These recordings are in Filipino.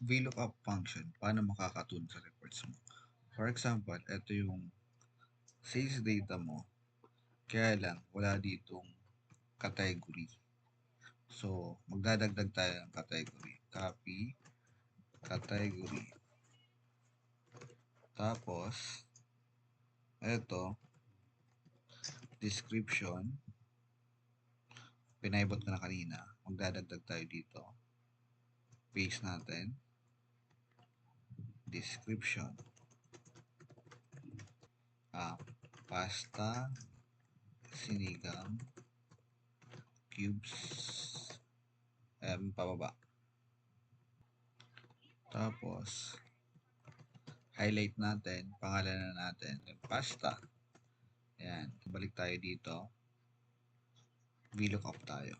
VLOOKUP function, paano makakatulong sa reports mo? For example, ito yung sales data mo, kaya lang wala ditong category. So, magdadagdag tayo ng category. Copy, category. Tapos, ito, description. Pinaibot ko na kanina. Magdadagdag tayo dito. Paste natin. Description. Pasta, sinigang, cubes, pababa. Tapos, highlight natin, pangalanan natin, yung pasta. Ayan, balik tayo dito. VLOOKUP tayo.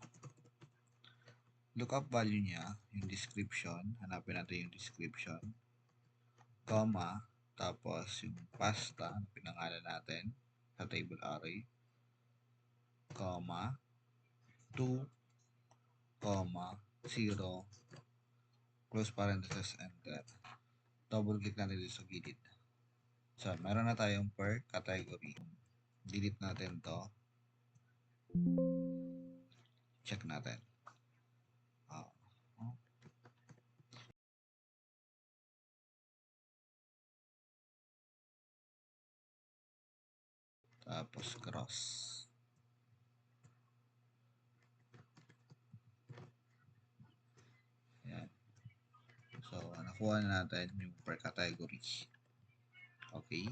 Lookup value niya, yung description, hanapin natin yung description, comma, tapos yung pasta, pinangalan natin sa table array, comma, 2, comma, 0, close parenthesis, enter. Double click natin dito sa gilid. So, meron na tayong per category. Delete natin to. Check natin. Tapos cross. Ayan. So, nakuha na natin yung per category. Okay.